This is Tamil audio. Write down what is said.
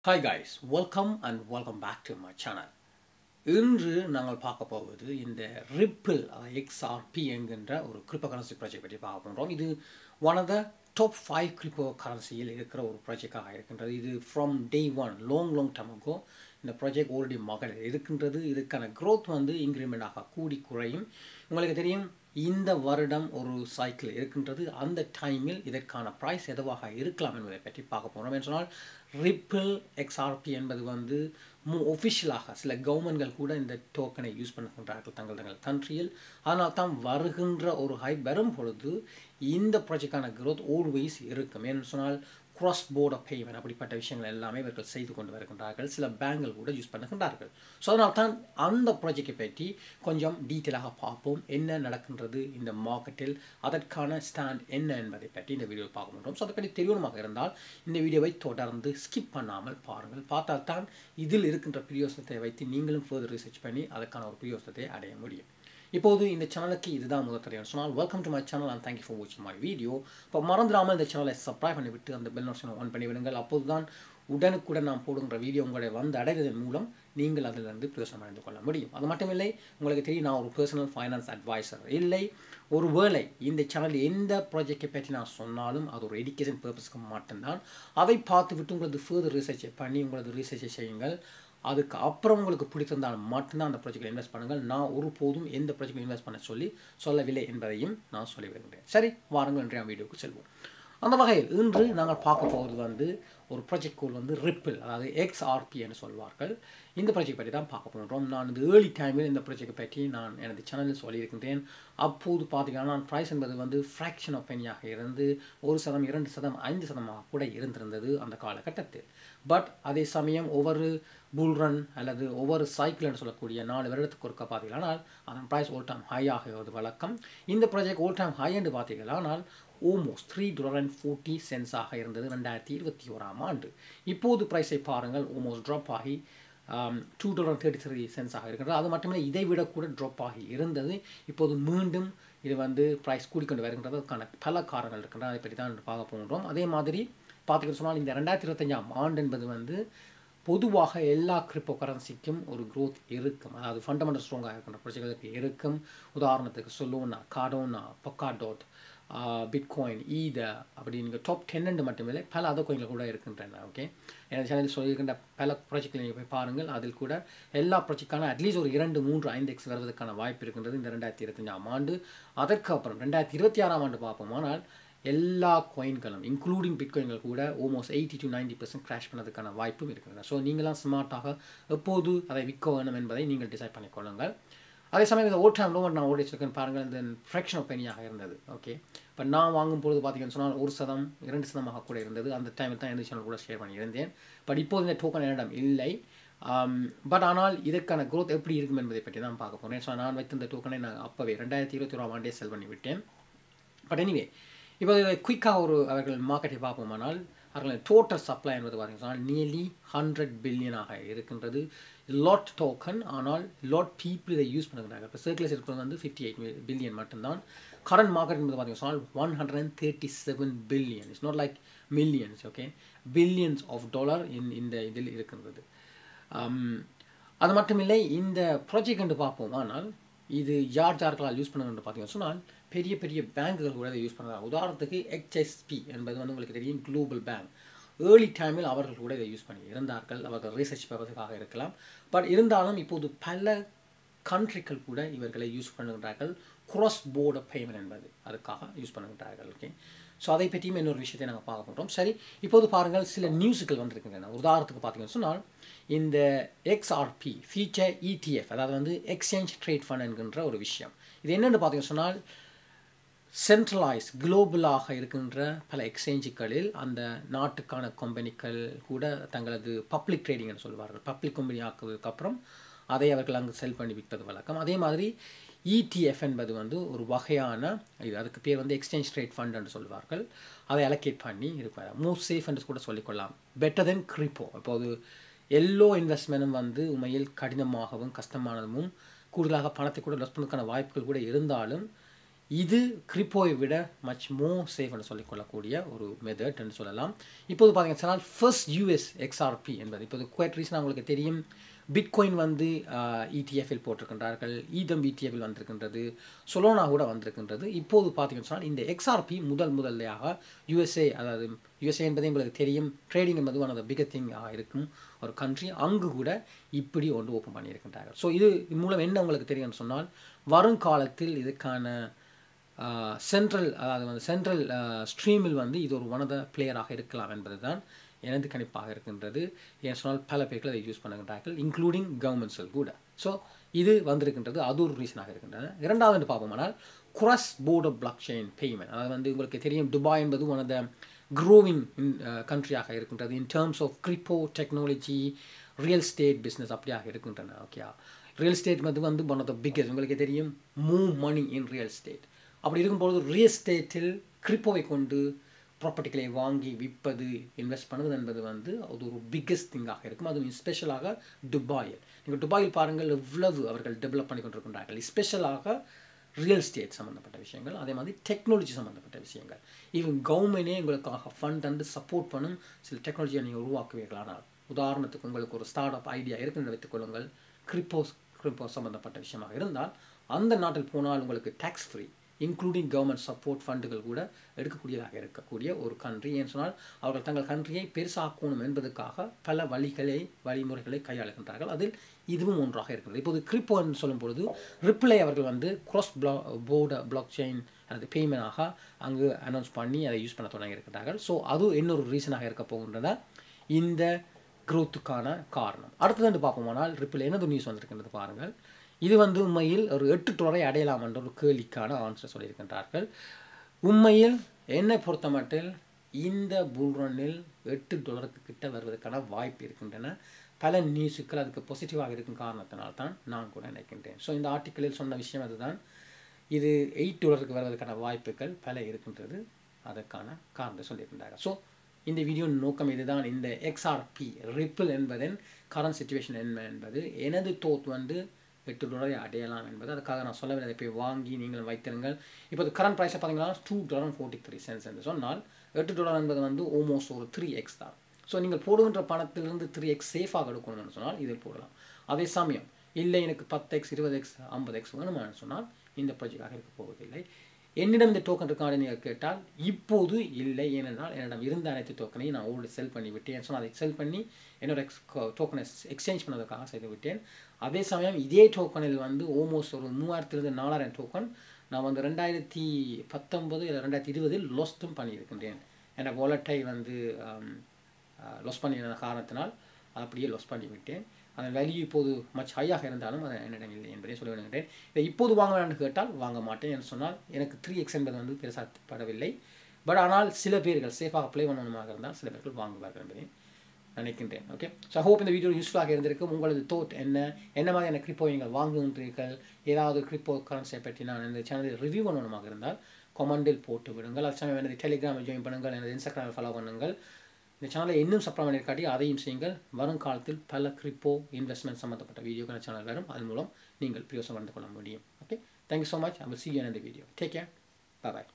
Hi guys, welcome back to my channel. இன்று நாங்கள் பார்க்க போவது இந்த ரிப்பிள் XRP என்கின்ற ஒரு கிரிப்டோ கரன்சி ப்ராஜெக்ட் பற்றி பார்க்க போகிறோம். இது one of the top 5 crypto கரன்சியில் இருக்கிற ஒரு ப்ராஜெக்டாக இருக்கின்றது. இது from day one long time ago இந்த ப்ராஜெக்ட் ஆல்ரெடி மார்க்கெட்டில் இருக்கின்றது. இதுக்கான க்ரோத் இன்க்ரிமெண்டாக கூடி குறையும். உங்களுக்கு தெரியும் இந்த வருடம் ஒரு சைக்கிள் இருக்கின்றது. அந்த டைமில் இதற்கான ப்ரைஸ் எதுவாக இருக்கலாம் என்பதை பற்றி பார்க்க போகிறோம். என்று சொன்னால் ரிப்பிள் XRP என்பது ஒஃபிஷியலாக சில கவர்மெண்ட்கள் கூட இந்த டோக்கனை யூஸ் பண்ணுகின்றார்கள் தங்கள் கண்ட்ரியில். அதனால் தான் வருகின்ற ஒரு ஹைப் வரும் பொழுது இந்த ப்ராஜெக்டான க்ரோத் ஆல்வேஸ் இருக்கும். ஏன்னு சொன்னால் cross border payment அப்படிப்பட்ட விஷயங்கள் எல்லாமே இவர்கள் செய்து கொண்டு வருகின்றார்கள். சில பேங்குகள் கூட யூஸ் பண்ணுகின்றார்கள். ஸோ அதனால் தான் அந்த ப்ராஜெக்டை பற்றி கொஞ்சம் டீட்டெயிலாக பார்ப்போம். என்ன நடக்கின்றது இந்த மார்க்கெட்டில், அதற்கான ஸ்டாண்ட் என்ன என்பதை பற்றி இந்த வீடியோ பார்க்க முடியும். ஸோ அதை பற்றி தெரியணுமாக இருந்தால் இந்த வீடியோவை தொடர்ந்து ஸ்கிப் பண்ணாமல் பாருங்கள். பார்த்தால் தான் இதில் இருக்கின்ற பிரயோசனத்தை வைத்து நீங்களும் ஃபர்தர் ரிசர்ச் பண்ணி அதற்கான ஒரு பிரயோசனத்தை அடைய முடியும். இப்போது இந்த சேனலுக்கு இதுதான் முதல் தெரியும் சொன்னால் welcome to my channel and thank you for வாட்சிங் மை வீடியோ. இப்போ மறந்துடாமல் இந்த சேனலை சப்ஸ்கிரைப் பண்ணிவிட்டு அந்த பெல் நோட்டிஃபிகேஷனை ஆன் பண்ணி விடுங்கள். அப்போது தான் உடனுக்குடன் நான் போடுகின்ற வீடியோ உங்களை அடைவதன் மூலம் நீங்கள் அதிலிருந்து பிரயோசனம் அடைந்து கொள்ள முடியும். அது மட்டும் இல்லை, உங்களுக்கு தெரியும் நான் ஒரு பர்சனல் ஃபைனான்ஸ் அட்வைசர் இல்லை. ஒரு வேளை இந்த சேனல் எந்த ப்ராஜெக்டை பற்றி நான் சொன்னாலும் அது ஒரு எஜுகேஷன் பர்பஸ்க்கு மட்டும்தான். அதை பார்த்துவிட்டு உங்களது ஃபர்தர் ரிசர்ச்சை பண்ணி உங்களது ரிசர்ச்சை செய்யுங்கள். அதுக்கு அப்புறம் உங்களுக்கு பிடித்திருந்தாலும் மட்டும்தான் அந்த ப்ராஜெக்டில் இன்வெஸ்ட் பண்ணுங்கள். நான் ஒருபோதும் எந்த ப்ராஜெக்டில் இன்வெஸ்ட் பண்ண சொல்லவில்லை என்பதையும் நான் சொல்லிவிடுகிறேன். சரி, வாருங்கள் இன்றைய வீடியோக்கு செல்வோம். அந்த வகையில் இன்று நாங்கள் பார்க்க போவது ஒரு ப்ராஜெக்ட் கோல் ரிப்பிள், அதாவது XRP என்று சொல்வார்கள். இந்த ப்ராஜெக்ட் பற்றி தான் பார்க்க போகிறோம். நான் இந்த ஏர்லி டைமில் இந்த ப்ராஜெக்ட் பற்றி நான் எனது சேனலில் சொல்லியிருக்கின்றேன். அப்போது பார்த்தீங்கன்னா ப்ரைஸ் என்பது ஃப்ராக்ஷன் ஆஃப் பெனியாக இருந்து 1%, 2%, 5% கூட இருந்திருந்தது அந்த காலகட்டத்தில். பட் அதே சமயம் ஒவ்வொரு புல்ரன் அல்லது ஒவ்வொரு சைக்கிள் என்று சொல்லக்கூடிய 4 வருடத்துக்கு ஒருக்க பார்த்தீங்களானால் அதன் ப்ரைஸ் ஓல் டைம் ஹை ஆகிறது வழக்கம். இந்த ப்ராஜெக்ட் ஓல் டைம் ஹை என்று பார்த்தீங்களானால் ஆல்மோஸ்ட் $3.40 ஆக இருந்தது 2021ஆம் ஆண்டு. இப்போது ப்ரைஸை பாருங்கள், ஆல்மோஸ்ட் ட்ராப் ஆகி $2.33 ஆக இருக்கின்றது. அது மட்டுமே இதை விட கூட ட்ராப் ஆகி இருந்தது. இப்போது மீண்டும் இது ப்ரைஸ் கூடிக்கொண்டு வருகின்றது. அதுக்கான பல காரணங்கள் இருக்கின்றன. அதை பற்றி தான் பார்க்க போகின்றோம். அதே மாதிரி பார்த்துக்கிட்டு சொன்னால் இந்த 2025ஆம் ஆண்டு என்பது பொதுவாக எல்லா கிரிப்டோ கரன்சிக்கும் ஒரு க்ரோத் இருக்கும். அதாவது ஃபண்டமெண்டல் ஸ்ட்ராங்காக இருக்கின்ற ப்ராஜெக்டுகளுக்கு இருக்கும். உதாரணத்துக்கு சொல்லுவோம்னா கார்டோனா, பொக்காடோட், பிட்காயின், ஈதர் அப்படி நீங்கள் டாப் 10 மட்டுமில்லை பல அதர் கோயின்கள் கூட இருக்கின்றன. ஓகே, எனது சேனலில் சொல்லியிருக்கின்ற பல ப்ராஜெக்டில் நீங்கள் போய் பாருங்கள். அதில் கூட எல்லா ப்ராஜெக்டான அட்லீஸ்ட் ஒரு 2, 3, 5x வருவதற்கான வாய்ப்பு இருக்கின்றது இந்த 2025ஆம் ஆண்டு. அதற்கு அப்புறம் 2026ஆம் ஆண்டு பார்ப்போமானால் எல்லா கோயின்களும் இன்க்ளூடிங் பிட்காயின்கள் கூட ஆல்மோஸ்ட் 80 to 90% கிராஷ் பண்ணதுக்கான வாய்ப்பும் இருக்கிறது. ஸோ நீங்களாம் ஸ்மார்ட்டாக எப்போது அதை விற்க வேணும் என்பதை நீங்கள் டிசைட் பண்ணிக்கொள்ளுங்கள். அதே சமயம் இந்த ஓல் டைம் லோ நான் ஓடி வச்சிருக்கேன்னு பாருங்கள். இந்த ஃப்ராக்ஷன் ஆஃப் பெனியாக இருந்தது. ஓகே, இப்போ நான் வாங்கும் பொழுது பார்த்தீங்கன்னு சொன்னால் 1%, 2% கூட இருந்தது. அந்த டைமில் தான் எந்த சேனல் கூட ஷேர் பண்ணியிருந்தேன். பட் இப்போது இந்த டோக்கன் என்னிடம் இல்லை. பட் ஆனால் இதற்கான க்ரோத் எப்படி இருக்கும் என்பதை பற்றி தான் பார்க்க போகிறேன். ஸோ நான் வைத்திருந்த டோக்கனை நான் அப்போவே 2021ஆம் ஆண்டே செல் பண்ணிவிட்டேன். பட் எனிவே இப்போ குயிக்காக அவர்கள் மார்க்கெட்டை பார்ப்போமானால் அவர்களின் டோட்டல் சப்ளை என்பது பார்த்தீங்கன்னா நியர்லி 100 பில்லியனாக இருக்கின்றது. லாட் டோக்கன், ஆனால் லாட் பீப்புள் இதை யூஸ் பண்ணுறாங்க. இப்போ சர்க்குலஸ் இருக்கிறது 58 பில்லியன் மட்டும்தான். கரண்ட் மார்க்கெட் என்பது பார்த்தீங்கன்னா 137 billion. It's not like millions. Okay, billions of dollar இந்த இதில் இருக்கின்றது. அது மட்டும் இல்லை, இந்த ப்ராஜெக்ட் என்று பார்ப்போம். ஆனால் இது யார்களால் யூஸ் பண்ணுறது பார்த்தீங்கன்னு சொன்னால் பெரிய பெரிய பேங்குகள் கூட இதை யூஸ் பண்ணுறாங்க. உதாரணத்துக்கு HSP என்பது உங்களுக்கு தெரியும், குளோபல் பேங்க். ஏர்லி டைமில் அவர்கள் கூட இதை யூஸ் பண்ணி இருந்தார்கள். அவர்கள் ரிசர்ச் பர்பஸுக்காக இருக்கலாம். பட் இருந்தாலும் இப்போது பல கண்ட்ரிகள் கூட இவர்களை யூஸ் பண்ணுகின்றார்கள். cross border payment என்பது அதுக்காக யூஸ் பண்ணுகின்றார்கள். ஓகே, ஸோ அதை பற்றியும் இன்னொரு விஷயத்தை நாங்கள் பார்க்க போகிறோம். சரி, இப்போது பாருங்கள், சில நியூஸுகள் வந்திருக்கின்றன. உதாரணத்துக்கு பார்த்தீங்கன்னு சொன்னால் இந்த XRP ஃபியூச்சர் ETF, அதாவது எக்ஸ்சேஞ்ச் ட்ரேட் ஃபண்ட் என்கின்ற ஒரு விஷயம். இது என்னென்னு பார்த்தீங்கன்னு சொன்னால் சென்ட்ரலைஸ் குளோபலாக இருக்கின்ற பல எக்ஸ்சேஞ்சுகளில் அந்த நாட்டுக்கான கம்பெனிகள் கூட தங்களது பப்ளிக் ட்ரேடிங் என்று சொல்வார்கள். பப்ளிக் கம்பெனி ஆக்குவதற்கு அப்புறம் அதை அவர்கள் அங்கு செல் பண்ணி விற்பது வழக்கம். அதே மாதிரி ETF என்பது ஒரு வகையான இது, அதுக்கு பேர் எக்ஸ்சேஞ்ச் ட்ரேட் ஃபண்ட் என்று சொல்வார்கள். அதை அலோகேட் பண்ணி இருப்பார். மோஸ்ட் சேஃப் என்று கூட சொல்லிக்கொள்ளலாம். பெட்டர் தென் கிரிப்டோ. இப்போது எல்லோ இன்வெஸ்ட்மெண்ட்டும் உண்மையில் கடினமாகவும் கஷ்டமானதும் கூடுதலாக பணத்தை கூட லாஸ் பண்ணுறதுக்கான வாய்ப்புகள் கூட இருந்தாலும் இது கிரிப்டோவை விட மச் மோர் சேஃப்னு சொல்லிக்கொள்ளக்கூடிய ஒரு மெத்தட்னு சொல்லலாம். இப்போது பார்த்தீங்கன்னா ஃபர்ஸ்ட் யூஎஸ் எக்ஸ்ஆர்பி என்பது இப்போது குவைட் ரீசனாக உங்களுக்கு தெரியும். பிட்காயின் வந்து இடிஎஃப்இல் போட்டிருக்கின்றார்கள், ஈதம் இடிஎஃப்இல் வந்திருக்கின்றது, சொலோனா கூட வந்திருக்கின்றது. இப்போது பார்த்தீங்கன்னு சொன்னால் இந்த எக்ஸ்ஆர்பி முதல்லையாக யுஎஸ்ஏ, அதாவது யுஎஸ்ஏ என்பது உங்களுக்கு தெரியும், ட்ரேடிங் என்பது one of the bigger thing இருக்கும் ஒரு கண்ட்ரி, அங்கு கூட இப்படி ஒன்று ஓப்பன் பண்ணியிருக்கின்றார்கள். ஸோ இது மூலம் என்ன உங்களுக்கு தெரியும்னு சொன்னால் வருங்காலத்தில் இதுக்கான சென்ட்ரல், அதாவது வந்து சென்ட்ரல் ஸ்ட்ரீமில் வந்து இது ஒரு ஒன் ஆஃப் த பிளேயராக இருக்கலாம் என்பது தான் எனது கணிப்பாக இருக்கின்றது. ஏன் சொன்னால் பல பேர்கள் அதை யூஸ் பண்ணுகின்றார்கள், இன்க்ளூடிங் கவர்மெண்ட்ஸில் கூட. ஸோ இது வந்திருக்கின்றது, அது ஒரு ரீசனாக இருக்கின்றது. இரண்டாவது பார்ப்போம்னால் cross border blockchain payment, அதாவது வந்து உங்களுக்கு தெரியும் துபாய் என்பது ஒன் ஆஃப் த க்ரோவிங் கண்ட்ரியாக இருக்கின்றது in terms of crypto technology, real estate business அப்படியாக இருக்கின்றன. ஓகே, ரியல் எஸ்டேட் வந்து ஒன் ஆஃப் த பிக்கஸ்ட், உங்களுக்கு தெரியும், move money in real estate. அப்படி இருக்கும்போது ரியல் எஸ்டேட்டில் கிரிப்டோவை கொண்டு ப்ராப்பர்ட்டிகளை வாங்கி விற்பது, இன்வெஸ்ட் பண்ணுவது என்பது வந்து அது ஒரு பிக்கஸ்ட் திங்காக இருக்கும். அதுவும் ஸ்பெஷலாக துபாயில். நீங்கள் துபாயில் பாருங்கள் எவ்வளவு அவர்கள் டெவலப் பண்ணி கொண்டிருக்கின்றார்கள், ஸ்பெஷலாக ரியல் எஸ்டேட் சம்மந்தப்பட்ட விஷயங்கள், அதே மாதிரி டெக்னாலஜி சம்மந்தப்பட்ட விஷயங்கள். ஈவன் கவர்மெண்டே உங்களுக்காக ஃபண்ட் அண்டு சப்போர்ட் பண்ணும் சில டெக்னாலஜியை நீங்கள் உருவாக்குவீர்களானால், உதாரணத்துக்கு உங்களுக்கு ஒரு ஸ்டார்ட் அப் ஐடியா இருக்குன்னு வைத்துக்கொள்ளுங்கள், கிரிப்டோ சம்மந்தப்பட்ட விஷயமாக இருந்தால் அந்த நாட்டில் போனால் உங்களுக்கு tax free, including government support ஃபண்டுகள் கூட எடுக்கக்கூடியதாக இருக்கக்கூடிய ஒரு கண்ட்ரி. ஏன்னு சொன்னால் அவர்கள் தங்கள் கண்ட்ரியை பெருசாக்கணும் என்பதற்காக பல வழிமுறைகளை கையாளுகின்றார்கள். அதில் இதுவும் ஒன்றாக இருக்கிறது. இப்போது கிரிப்டோன்னு சொல்லும் பொழுது ரிப்ளை அவர்கள் வந்து கிராஸ் போர்டர் பிளாக் செயின் அல்லது பேமெண்டாக அங்கு அனௌன்ஸ் பண்ணி அதை யூஸ் பண்ண தொடங்கி இருக்கிறார்கள். ஸோ அது இன்னொரு ரீசனாக இருக்க போகின்றதா இந்த க்ரோத்துக்கான காரணம். அடுத்தது வந்து பார்ப்போமானால் ரிப்பிள் என்னது நியூஸ் வந்திருக்கின்றது பாருங்கள். இது வந்து உண்மையில் ஒரு $8 அடையலாம் என்ற ஒரு கேள்விக்கான ஆன்சர் சொல்லியிருக்கின்றார்கள். உண்மையில் என்னை பொறுத்த மட்டில் இந்த புல்ரனில் $8 கிட்ட வருவதற்கான வாய்ப்பு இருக்கின்றன. பல நியூஸுக்கள் அதுக்கு பாசிட்டிவாக இருக்கும் காரணத்தினால்தான் நான் கூட நினைக்கின்றேன். ஸோ இந்த ஆர்டிக்கிளில் சொன்ன விஷயம் அதுதான், இது $8 வருவதற்கான வாய்ப்புகள் பல இருக்கின்றது, அதற்கான காரணத்தை சொல்லியிருக்கின்றார்கள். ஸோ இந்த வீடியோ நோக்கம் இதுதான். இந்த எக்ஸ்ஆர்பி ரிப்பிள் என்பதன் கரண்ட் சிச்சுவேஷன் என்ன என்பது, எனது தோத் வந்து $8 அடையலாம் என்பது. அதுக்காக நான் சொல்லவில்லை, அதை போய் வாங்கி நீங்கள் வைத்திருங்கள். இப்போது கரண்ட் ப்ரைஸை பார்த்தீங்கன்னா $2.43 என்று சொன்னால் $8 என்பது வந்து ஆல்மோஸ்ட் ஒரு 3x தான். ஸோ நீங்கள் போடுகின்ற பணத்திலிருந்து 3x சேஃபாக எடுக்கணும்னு சொன்னால் இதில் போடலாம். அதே சமயம் இல்லை எனக்கு 10x 20x 50x வேணுமான்னு சொன்னால் இந்த ப்ராஜெக்டாக இருக்க போவதில்லை. என்னிடம் இந்த டோக்கன் இருக்கான்னு நீங்கள் கேட்டால் இப்போது இல்லை, ஏனென்றால் என்னிடம் இருந்த அனைத்து டோக்கனையும் நான் ஆல்ரெடி செல் பண்ணி விட்டேன். ஸோ அதை செல் பண்ணி என்னோட டோக்கனை எக்ஸ்சேஞ்ச் பண்ணதுக்காக செய்து விட்டேன். அதே சமயம் இதே டோக்கனில் வந்து ஆல்மோஸ்ட் ஒரு 3000 4000 டோக்கன் நான் வந்து 2019 இல்லை 2020 லொஸ்ட்டும் பண்ணியிருக்கின்றேன். எனக்கு வாலெட்டை வந்து லொஸ் பண்ணின காரணத்தினால் அப்படியே லொஸ் பண்ணி விட்டேன். அதன் வேல்யூ இப்போது மச் ஹையாக இருந்தாலும் அது என்னிடம் இல்லை என்பதை சொல்ல வேண்டுகிறேன். இதை இப்போது வாங்கலான்னு கேட்டால் வாங்க மாட்டேன் என்று சொன்னால் எனக்கு 3x என்பது வந்து பெருசாகப்படவில்லை. பட் ஆனால் சில பேர்கள் சேஃபாக ப்ளே பண்ணணுமாக இருந்தால் சில பேர்கள் வாங்குவார்கள் என்பதை நினைக்கின்றேன். ஓகே, ஸோ ஹோப் இந்த வீடியோ யூஸ்ஃபுல்லாக இருந்திருக்கும். உங்களது தோட் என்ன மாதிரியான கிரிப்டோ நீங்கள் வாங்குகின்றீர்கள், ஏதாவது கிரிப்டோ கரன்சியை பற்றி நான் இந்த சேனலில் ரிவ்யூ பண்ணணுமாக இருந்தால் கமெண்டில் போட்டு விடுங்கள். அது சமயம் எனது டெலிகிராமில் ஜாயின் பண்ணுங்கள், எனது இன்ஸ்டாகிராமில் ஃபாலோ பண்ணுங்கள். இந்த சேனலை இன்னும் சப்ஸ்கிரைப் பண்ணியிருக்காட்டி அதையும் செய்யுங்கள். வருங்காலத்தில் பல கிரிப்டோ இன்வெஸ்ட்மெண்ட் சம்மந்தப்பட்ட வீடியோக்கள் சேனல் வரும், அதன் மூலம் நீங்கள் பிரயோசனம் கொள்ள முடியும். Okay, thank you so much. I will see you in the video. Take care. Bye bye.